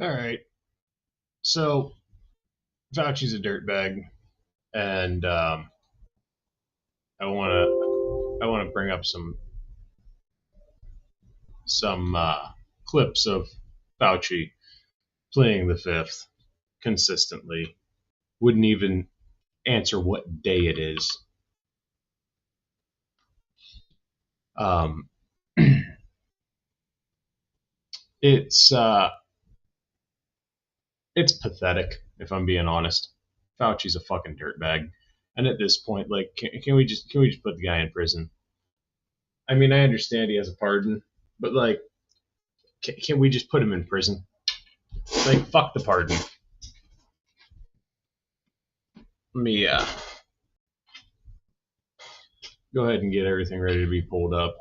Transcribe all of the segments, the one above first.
All right. So Fauci's a dirtbag, and I want to bring up some clips of Fauci playing the fifth consistently. Wouldn't even answer what day it is. It's pathetic, if I'm being honest. Fauci's a fucking dirtbag, and at this point, like, can we just put the guy in prison? I mean, I understand he has a pardon, but like, can we just put him in prison? Like, fuck the pardon. Let me go ahead and get everything ready to be pulled up.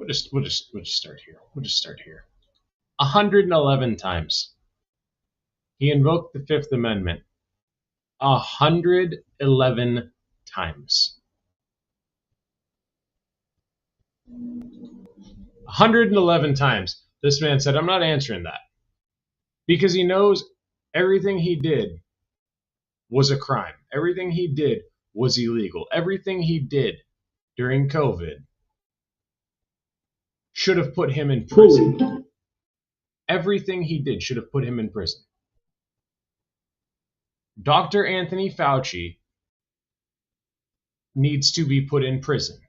We'll just start here. We'll just start here. 111 times he invoked the Fifth Amendment. 111 times. 111 times. This man said, "I'm not answering that," because he knows everything he did was a crime. Everything he did was illegal. Everything he did during COVID should have put him in prison. Everything he did should have put him in prison. Dr. Anthony Fauci needs to be put in prison.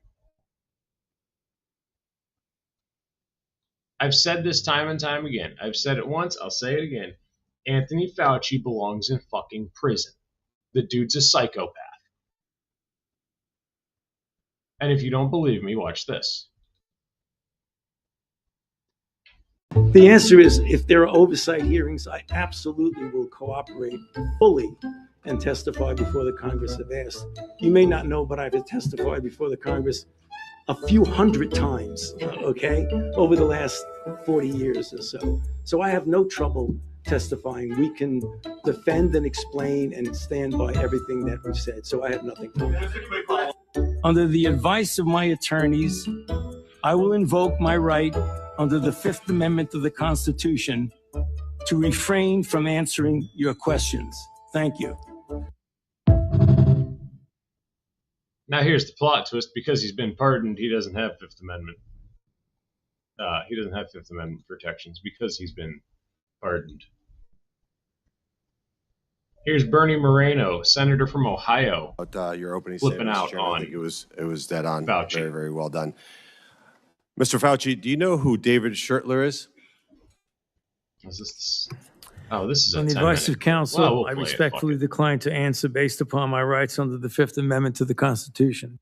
I've said this time and time again. I've said it once, I'll say it again. Anthony Fauci belongs in fucking prison. The dude's a psychopath. And if you don't believe me, watch this. The answer is, if there are oversight hearings, I absolutely will cooperate fully and testify before the Congress if asked. You may not know, but I've testified before the Congress a few hundred times, okay, over the last 40 years or so. So I have no trouble testifying. We can defend and explain and stand by everything that we've said. So I have nothing to do. Under the advice of my attorneys, I will invoke my right under the Fifth Amendment of the Constitution to refrain from answering your questions. Thank you. Now here's the plot twist. Because he's been pardoned, he doesn't have Fifth Amendment. He doesn't have Fifth Amendment protections because he's been pardoned. Here's Bernie Moreno, senator from Ohio. Your opening flipping statement, out Chairman, on I think it was dead on. Fauci. Very, very well done. Mr. Fauci, do you know who David Schertler is? Is this? Oh, this is On the advice of counsel, I respectfully decline to answer based upon my rights under the Fifth Amendment to the Constitution.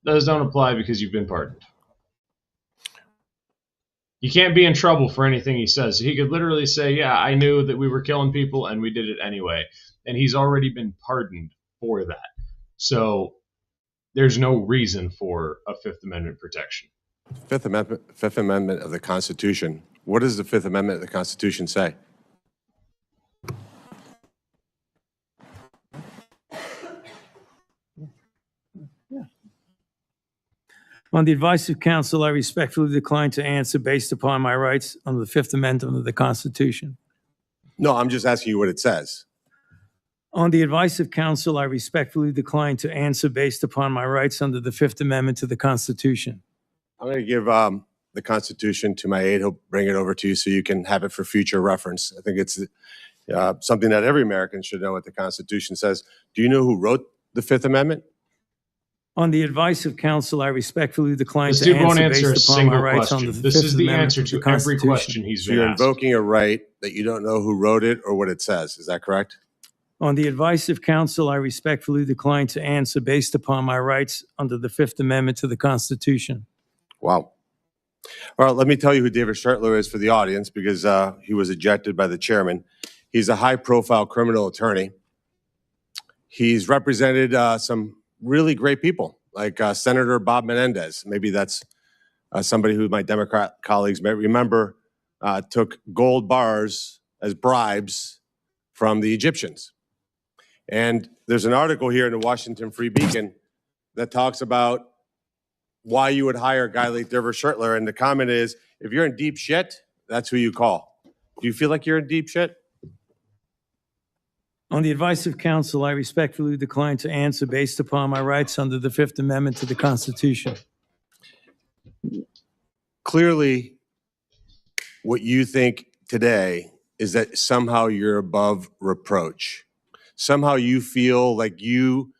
Those don't apply because you've been pardoned. You can't be in trouble for anything he says. He could literally say, yeah, I knew that we were killing people and we did it anyway. And he's already been pardoned for that. So there's no reason for a Fifth Amendment protection. Fifth Amendment of the Constitution. What does the Fifth Amendment of the Constitution say? On the advice of counsel, I respectfully decline to answer based upon my rights under the Fifth Amendment of the Constitution. No, I'm just asking you what it says. On the advice of counsel, I respectfully decline to answer based upon my rights under the Fifth Amendment to the Constitution. I'm going to give the Constitution to my aide. He'll bring it over to you so you can have it for future reference. I think it's something that every American should know what the Constitution says. Do you know who wrote the Fifth Amendment? On the advice of counsel, I respectfully decline to answer based upon my rights under the Fifth Amendment to the Constitution. Every question he's been So you're asked. invoking a right that you don't know who wrote it or what it says. Is that correct? On the advice of counsel, I respectfully decline to answer based upon my rights under the Fifth Amendment to the Constitution. Wow. All right, let me tell you who David Schertler is for the audience because he was ejected by the chairman. He's a high-profile criminal attorney. He's represented some really great people, like Senator Bob Menendez. Maybe that's somebody who my Democrat colleagues may remember took gold bars as bribes from the Egyptians. And there's an article here in the Washington Free Beacon that talks about why you would hire a guy like Dever Shirtler. And the comment is, if you're in deep shit, that's who you call. Do you feel like you're in deep shit? On the advice of counsel, I respectfully decline to answer based upon my rights under the Fifth Amendment to the Constitution. Clearly, what you think today is that somehow you're above reproach. Somehow you feel like you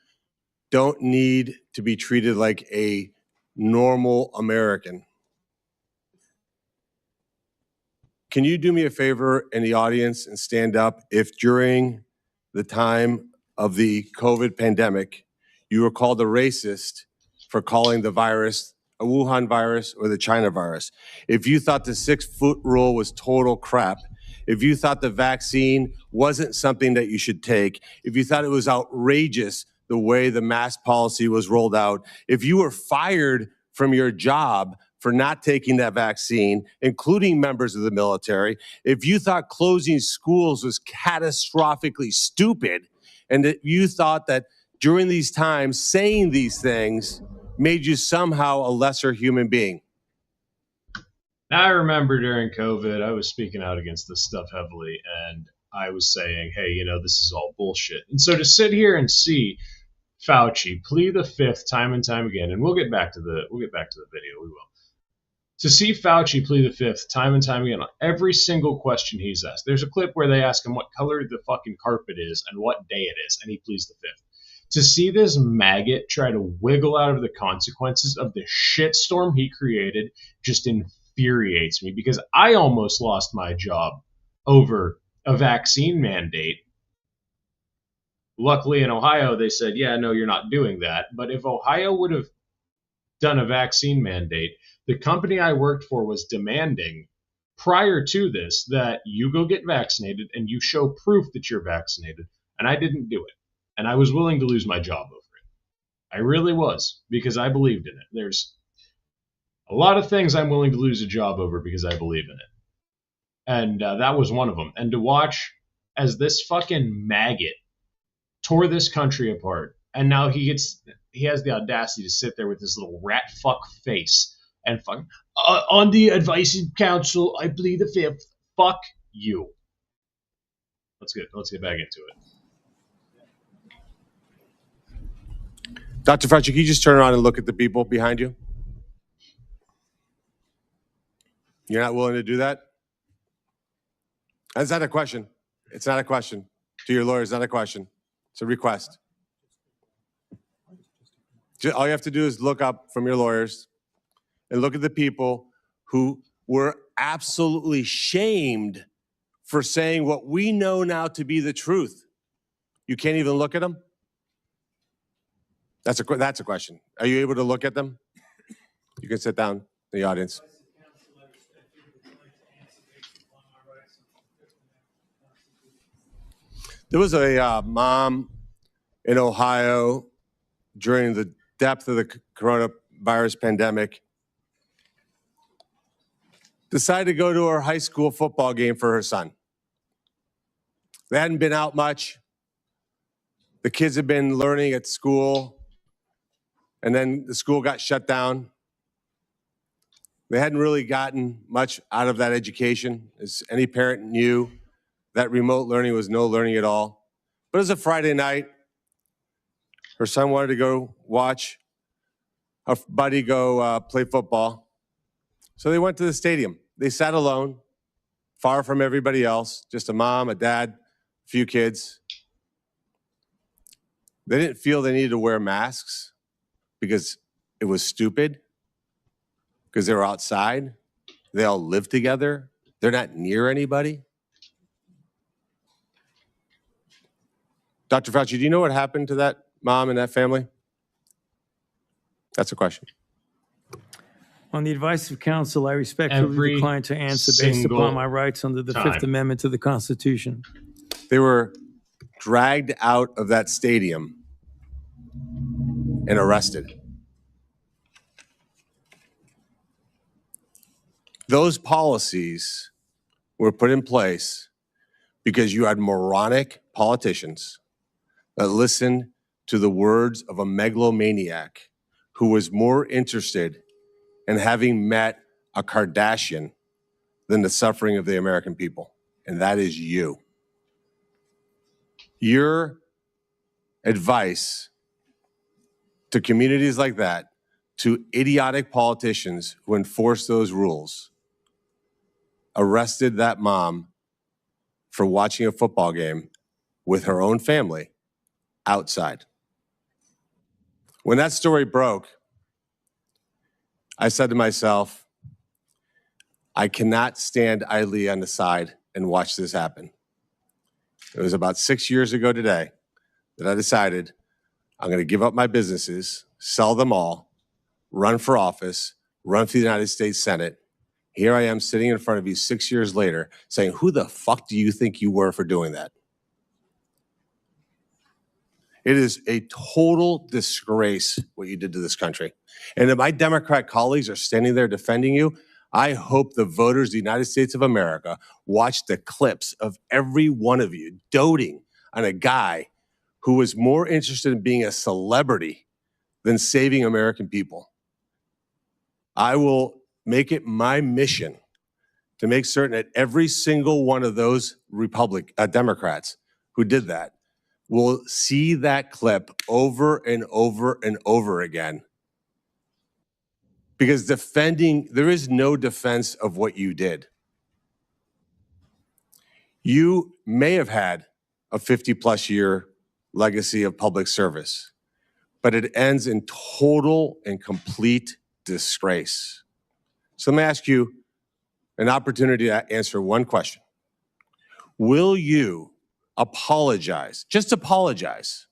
don't need to be treated like a normal American. Can you do me a favor in the audience and stand up if during the time of the COVID pandemic, you were called a racist for calling the virus a Wuhan virus or the China virus? If you thought the 6-foot rule was total crap, if you thought the vaccine wasn't something that you should take, if you thought it was outrageous the way the mask policy was rolled out, if you were fired from your job for not taking that vaccine, including members of the military, if you thought closing schools was catastrophically stupid, and that you thought that during these times saying these things made you somehow a lesser human being. Now, I remember during COVID, I was speaking out against this stuff heavily, and I was saying, hey, this is all bullshit. And so to sit here and see Fauci plead the fifth time and time again, and we'll get back to the video, we will. To see Fauci plead the fifth time and time again on every single question he's asked. There's a clip where they ask him what color the fucking carpet is and what day it is, and he pleads the fifth. To see this maggot try to wiggle out of the consequences of the shitstorm he created just infuriates me, because I almost lost my job over a vaccine mandate. Luckily in Ohio, they said, yeah, no, you're not doing that. But if Ohio would have done a vaccine mandate, the company I worked for was demanding prior to this that you go get vaccinated and you show proof that you're vaccinated. And I didn't do it. And I was willing to lose my job over it. I really was, because I believed in it. There's a lot of things I'm willing to lose a job over because I believe in it. And that was one of them. And to watch as this fucking maggot tore this country apart, and now he has the audacity to sit there with his little rat fuck face and fucking, on the advice of counsel, I plead the fifth. Fuck you. Let's get back into it. Dr. Fauci, can you just turn around and look at the people behind you? You're not willing to do that? That's not a question. It's not a question. To your lawyer, it's not a question. It's a request. All you have to do is look up from your lawyers and look at the people who were absolutely shamed for saying what we know now to be the truth. You can't even look at them? That's a question. Are you able to look at them? You can sit down in the audience. There was a mom in Ohio during the depth of the coronavirus pandemic, decided to go to her high school football game for her son. They hadn't been out much. The kids had been learning at school, and then the school got shut down. They hadn't really gotten much out of that education. As any parent knew, that remote learning was no learning at all. But it was a Friday night. Her son wanted to go watch a buddy go play football. So they went to the stadium. They sat alone, far from everybody else, just a mom, a dad, a few kids. They didn't feel they needed to wear masks because it was stupid, because they were outside. They all live together. They're not near anybody. Dr. Fauci, do you know what happened to that mom and that family? That's a question. On the advice of counsel, I respectfully Every decline to answer based upon my rights under the Fifth Amendment to the Constitution. They were dragged out of that stadium and arrested. Those policies were put in place because you had moronic politicians that listened to the words of a megalomaniac who was more interested in having met a Kardashian than the suffering of the American people, and that is you. Your advice to communities like that, to idiotic politicians who enforce those rules, arrested that mom for watching a football game with her own family outside. When that story broke, I said to myself, I cannot stand idly on the side and watch this happen. It was about 6 years ago today that I decided I'm going to give up my businesses, sell them all, run for office, run for the United States Senate. Here I am sitting in front of you 6 years later saying, who the fuck do you think you were for doing that? It is a total disgrace what you did to this country. And if my Democrat colleagues are standing there defending you, I hope the voters of the United States of America watch the clips of every one of you doting on a guy who was more interested in being a celebrity than saving American people. I will make it my mission to make certain that every single one of those Democrats who did that will see that clip over and over and over again. Because there is no defense of what you did. You may have had a 50-plus year legacy of public service, but it ends in total and complete disgrace. So let me ask you an opportunity to answer one question. Will you apologize, just apologize,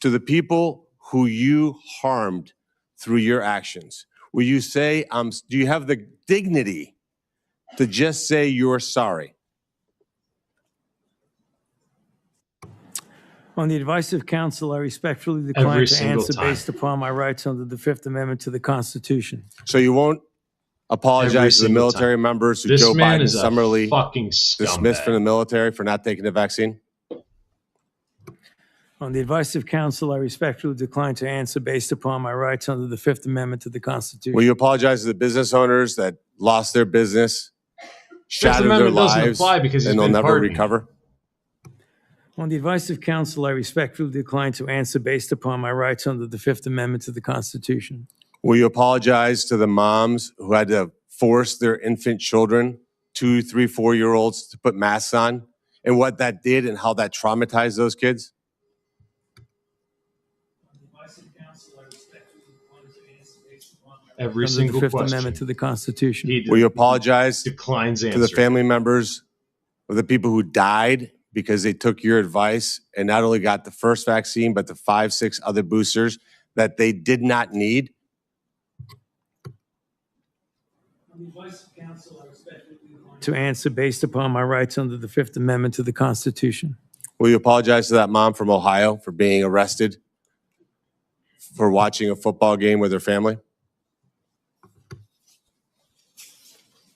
to the people who you harmed through your actions? Will you say, do you have the dignity to just say you're sorry? On the advice of counsel, I respectfully decline to answer based upon my rights under the Fifth Amendment to the Constitution. So you won't apologize to the military members who Joe Biden summarily dismissed from the military for not taking the vaccine? On the advice of counsel, I respectfully decline to answer based upon my rights under the Fifth Amendment to the Constitution. Will you apologize to the business owners that lost their business, shattered their lives, and they'll never recover? On the advice of counsel, I respectfully decline to answer based upon my rights under the Fifth Amendment to the Constitution. Will you apologize to the moms who had to force their infant children, 2, 3, 4-year-olds, to put masks on, and what that did and how that traumatized those kids? Every single Fifth question. Amendment to the Constitution. Will you apologize Declines to the family members of the people who died because they took your advice and not only got the first vaccine, but the 5, 6 other boosters that they did not need? On the advice of counsel, I respectfully decline to answer based upon my rights under the Fifth Amendment to the Constitution. Will you apologize to that mom from Ohio for being arrested for watching a football game with her family?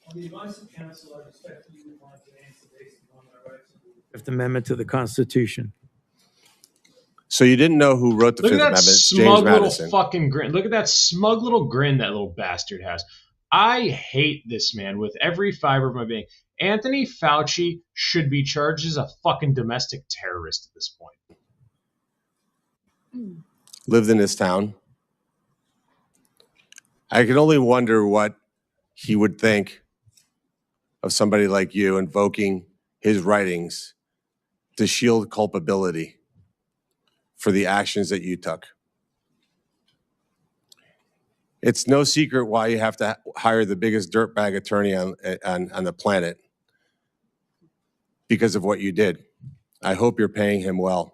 On the advice of counsel, I respectfully decline to answer based upon my rights under the Fifth Amendment to the Constitution. So you didn't know who wrote the Fifth Amendment? Smug little fucking grin. Look at that smug little grin that little bastard has. I hate this man with every fiber of my being. Anthony Fauci should be charged as a fucking domestic terrorist at this point. Lived in this town. I can only wonder what he would think of somebody like you invoking his writings to shield culpability for the actions that you took. It's no secret why you have to hire the biggest dirtbag attorney on the planet, because of what you did. I hope you're paying him well.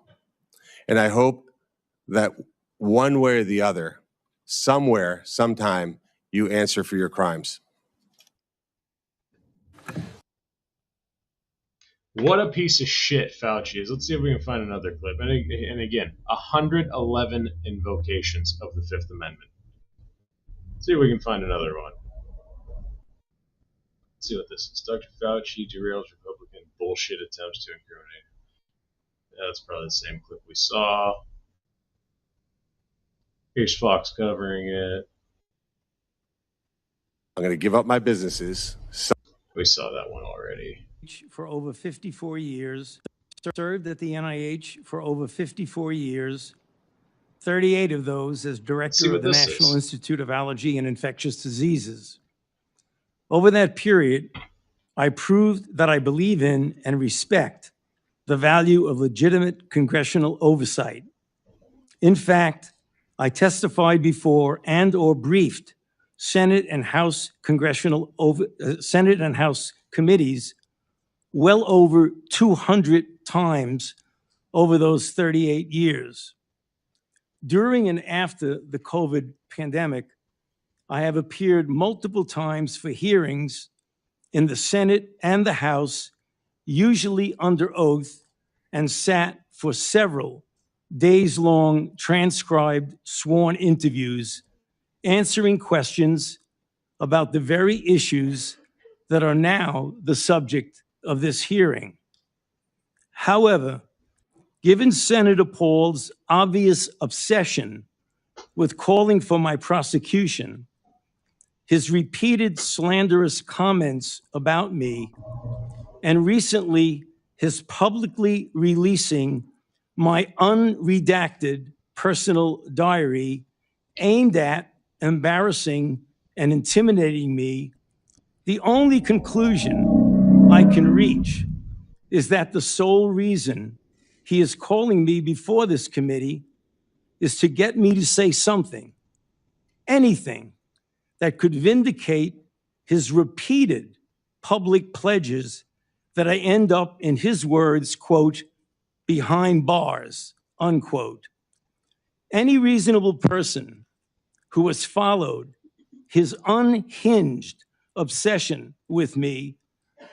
And I hope that one way or the other, somewhere, sometime, you answer for your crimes. What a piece of shit Fauci is. Let's see if we can find another clip. And again, 111 invocations of the Fifth Amendment. Let's see if we can find another one. Let's see what this is. Dr. Fauci derails Republican bullshit attempts to incriminate. Yeah, that's probably the same clip we saw. Here's Fox covering it. I'm going to give up my businesses. So We saw that one already. For over 54 years, served at the NIH for over 54 years, 38 of those as See director what of the this National is. Institute of Allergy and Infectious Diseases. Over that period, I proved that I believe in and respect the value of legitimate congressional oversight. In fact, I testified before and/or briefed Senate and House Senate and House committees well over 200 times over those 38 years. During and after the COVID pandemic, I have appeared multiple times for hearings in the Senate and the House, usually under oath, and sat for several days-long transcribed sworn interviews, answering questions about the very issues that are now the subject of this hearing. However, given Senator Paul's obvious obsession with calling for my prosecution, his repeated slanderous comments about me, and recently his publicly releasing my unredacted personal diary aimed at embarrassing and intimidating me, the only conclusion I can reach is that the sole reason he is calling me before this committee is to get me to say something, anything, that could vindicate his repeated public pledges that I end up, in his words, quote, behind bars, unquote. Any reasonable person who has followed his unhinged obsession with me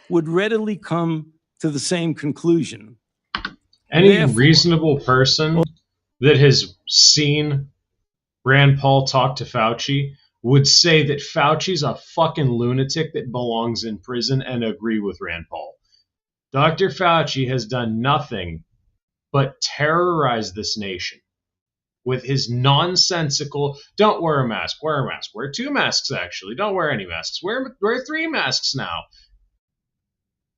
would readily come to the same conclusion. Any Therefore, reasonable person that has seen Rand Paul talk to Fauci would say that Fauci's a fucking lunatic that belongs in prison and agree with Rand Paul. Dr. Fauci has done nothing but terrorize this nation with his nonsensical, don't wear a mask, wear a mask, wear 2 masks actually, don't wear any masks, wear 3 masks now.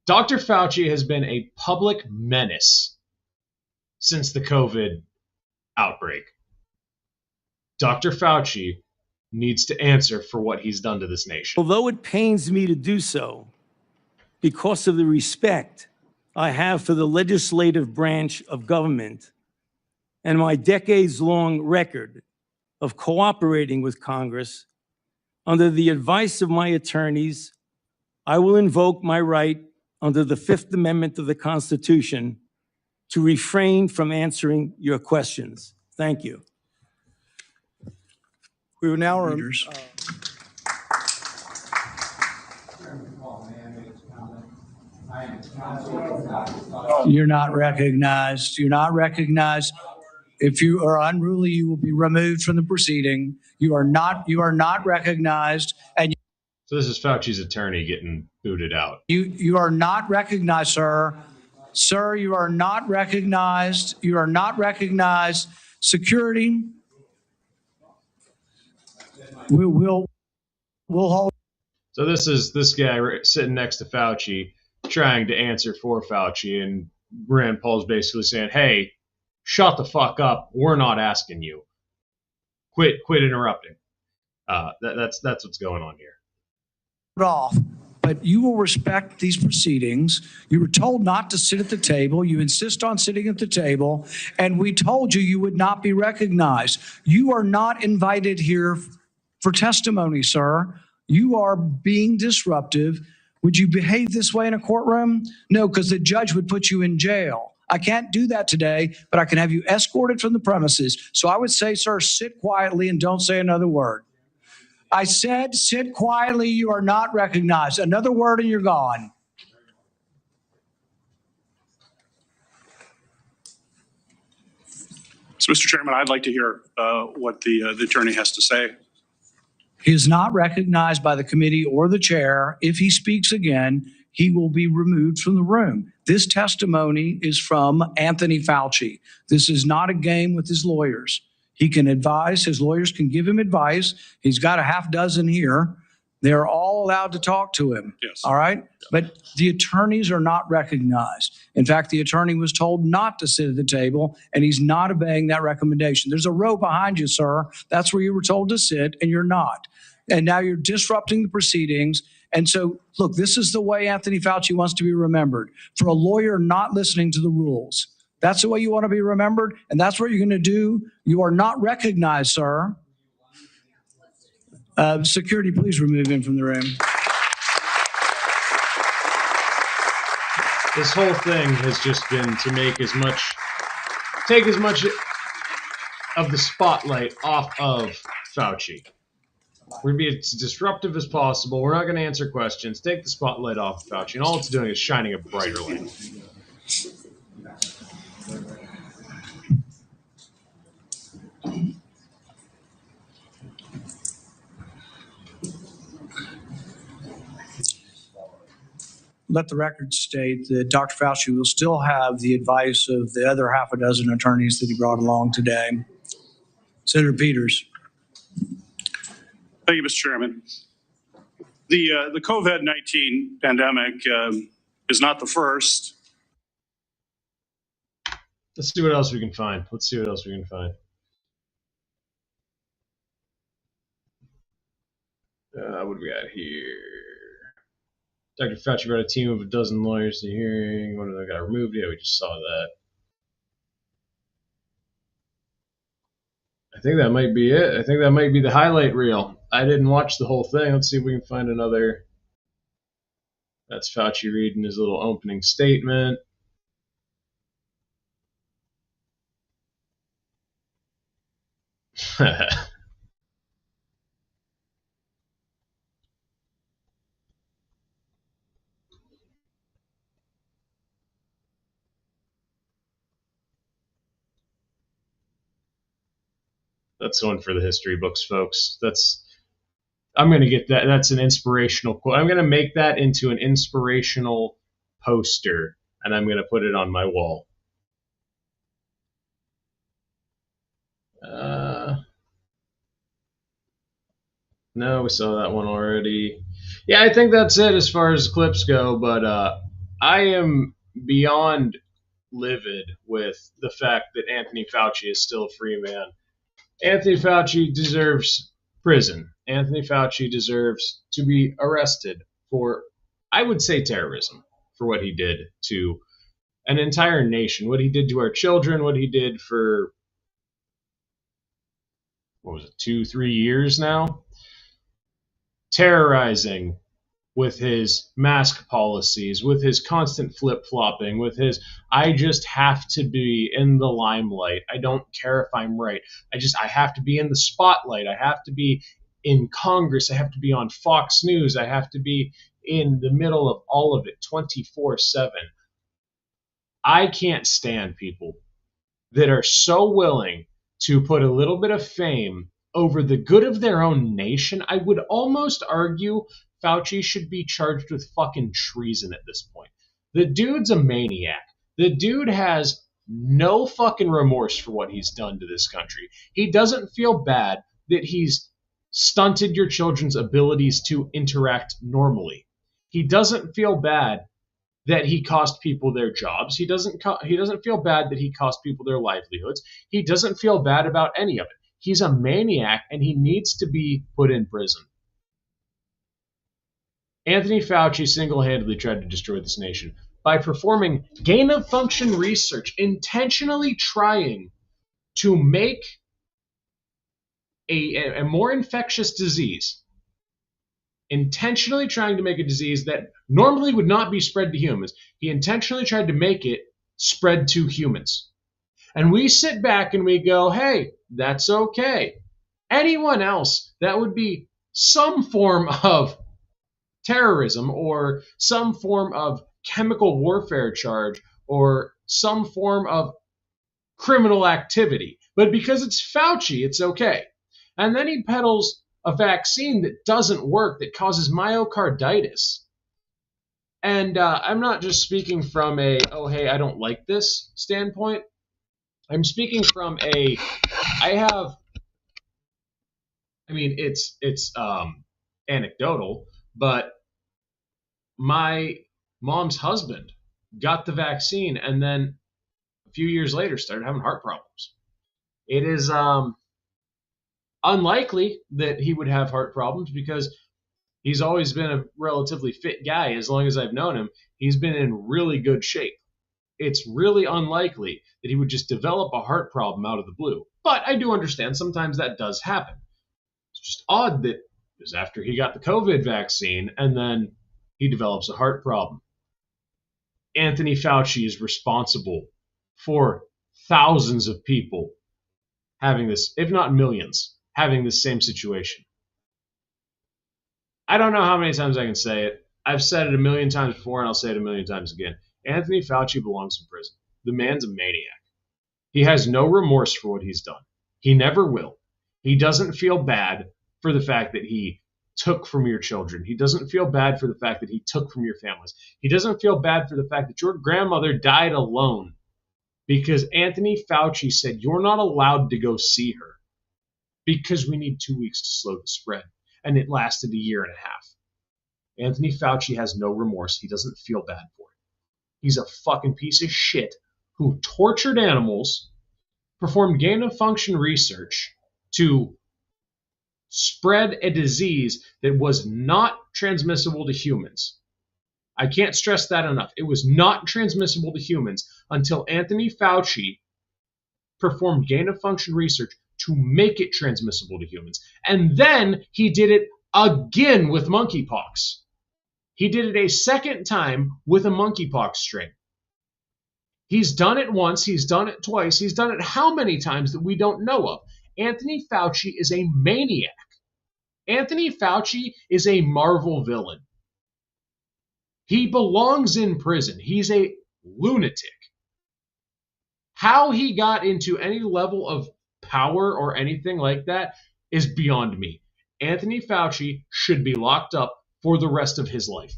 Dr. Fauci has been a public menace since the COVID outbreak. Dr. Fauci needs to answer for what he's done to this nation. although it pains me to do so, because of the respect I have for the legislative branch of government and my decades-long record of cooperating with Congress, under the advice of my attorneys, I will invoke my right under the Fifth Amendment of the Constitution to refrain from answering your questions. Thank you. We will now. You're not recognized. You're not recognized. If you are unruly, you will be removed from the proceeding. You are not recognized, and So this is Fauci's attorney getting booted out. you are not recognized, sir. Sir, you are not recognized. You are not recognized. Security. We'll hold. So this is this guy sitting next to Fauci trying to answer for Fauci, and Rand Paul's basically saying, hey, shut the fuck up. We're not asking you. Quit interrupting. That's what's going on here. Off, but you will respect these proceedings. You were told not to sit at the table. You insist on sitting at the table, and we told you would not be recognized. You are not invited here for testimony, sir. You are being disruptive. Would you behave this way in a courtroom? No, because the judge would put you in jail. I can't do that today, but I can have you escorted from the premises. So I would say, sir, sit quietly and don't say another word. I said, sit quietly. You are not recognized. Another word and you're gone. So, Mr. Chairman, I'd like to hear what the attorney has to say. He is not recognized by the committee or the chair. If he speaks again, he will be removed from the room. This testimony is from Anthony Fauci. This is not a game with his lawyers. He can advise. His lawyers can give him advice. He's got a half dozen here. They're all allowed to talk to him. Yes. All right. But the attorneys are not recognized. In fact, the attorney was told not to sit at the table, and he's not obeying that recommendation. There's a row behind you, sir. That's where you were told to sit, and you're not. And now you're disrupting the proceedings. And so, look, this is the way Anthony Fauci wants to be remembered, for a lawyer not listening to the rules. That's the way you want to be remembered, and that's what you're going to do. You are not recognized, sir. Security, please remove him from the room. This whole thing has just been to take as much of the spotlight off of Fauci. We're going to be as disruptive as possible. We're not going to answer questions. Take the spotlight off of Fauci, and all it's doing is shining a brighter light. Let the record state that Dr. Fauci will still have the advice of the other half a dozen attorneys that he brought along today. Senator Peters. Thank you, Mr. Chairman. The COVID-19 pandemic is not the first. Let's see what else we can find. What do we got here? Dr. Fauci brought a team of a dozen lawyers to hearing. One of them got removed. Yeah, we just saw that. I think that might be it. I think that might be the highlight reel. I didn't watch the whole thing. Let's see if we can find another. That's Fauci reading his little opening statement. That's one for the history books, folks. I'm going to get that. That's an inspirational quote. I'm going to make that into an inspirational poster, and I'm going to put it on my wall. No, we saw that one already. Yeah, I think that's it as far as clips go, but I am beyond livid with the fact that Anthony Fauci is still a free man. Anthony Fauci deserves prison. Anthony Fauci deserves to be arrested for, I would say, terrorism, for what he did to an entire nation, what he did to our children, what he did for, 2-3 years now? Terrorizing with his mask policies, with his constant flip-flopping, with his, I just have to be in the limelight. I don't care if I'm right. I have to be in the spotlight. I have to be in Congress. I have to be on Fox News. I have to be in the middle of all of it 24/7. I can't stand people that are so willing to put a little bit of fame over the good of their own nation. I would almost argue Fauci should be charged with fucking treason at this point. The dude's a maniac. The dude has no fucking remorse for what he's done to this country. He doesn't feel bad that he's stunted your children's abilities to interact normally. He doesn't feel bad that he cost people their jobs. He doesn't feel bad that he cost people their livelihoods. He doesn't feel bad about any of it. He's a maniac, and he needs to be put in prison. Anthony Fauci single-handedly tried to destroy this nation by performing gain-of-function research, intentionally trying to make a more infectious disease, intentionally trying to make a disease that normally would not be spread to humans. He intentionally tried to make it spread to humans. And we sit back and we go, hey, that's okay. Anyone else, that would be some form of terrorism or some form of chemical warfare charge or some form of criminal activity. But because it's Fauci, it's okay. And then he peddles a vaccine that doesn't work, that causes myocarditis. And I'm not just speaking from a, oh, hey, I don't like this standpoint. I'm speaking from it's anecdotal, but my mom's husband got the vaccine and then a few years later started having heart problems. It is unlikely that he would have heart problems because he's always been a relatively fit guy. As long as I've known him, he's been in really good shape. It's really unlikely that he would just develop a heart problem out of the blue. But I do understand sometimes that does happen. It's just odd that it was after he got the COVID vaccine and then he develops a heart problem. Anthony Fauci is responsible for thousands of people having this, if not millions, having this same situation. I don't know how many times I can say it. I've said it a million times before, and I'll say it a million times again. Anthony Fauci belongs in prison. The man's a maniac. He has no remorse for what he's done. He never will. He doesn't feel bad for the fact that he took from your children. He doesn't feel bad for the fact that he took from your families. He doesn't feel bad for the fact that your grandmother died alone because Anthony Fauci said you're not allowed to go see her because we need 2 weeks to slow the spread. And it lasted a year and a half. Anthony Fauci has no remorse. He doesn't feel bad for it. He's a fucking piece of shit who tortured animals, performed gain-of-function research to spread a disease that was not transmissible to humans. I can't stress that enough. It was not transmissible to humans until Anthony Fauci performed gain-of-function research to make it transmissible to humans. And then he did it again with monkeypox. He did it a second time with a monkeypox strain. He's done it once, he's done it twice, he's done it how many times that we don't know of. Anthony Fauci is a maniac. Anthony Fauci is a Marvel villain. He belongs in prison. He's a lunatic. How he got into any level of power or anything like that is beyond me. Anthony Fauci should be locked up for the rest of his life.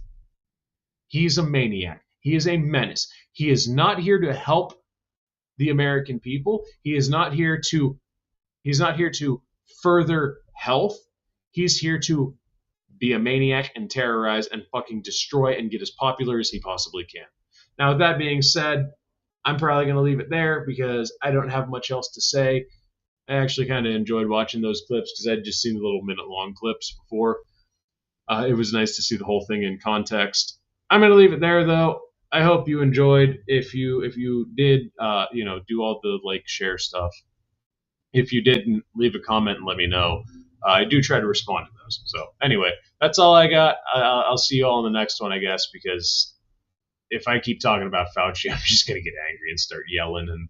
He's a maniac. He is a menace. He is not here to help the American people. He is not here to further health. He's here to be a maniac and terrorize and fucking destroy and get as popular as he possibly can. Now, with that being said, I'm probably going to leave it there because I don't have much else to say. I actually kind of enjoyed watching those clips because I'd just seen the little minute-long clips before. It was nice to see the whole thing in context. I'm going to leave it there, though. I hope you enjoyed. If you did, do all the like, share stuff. If you didn't, leave a comment and let me know. I do try to respond to those. So anyway, that's all I got. I'll see you all in the next one, I guess, because if I keep talking about Fauci, I'm just gonna get angry and start yelling. And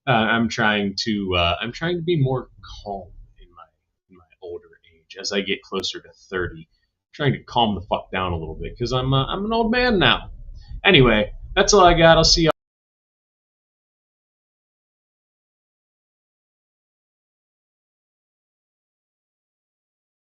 I'm trying to be more calm in my older age as I get closer to 30. I'm trying to calm the fuck down a little bit because I'm an old man now. Anyway, that's all I got. I'll see you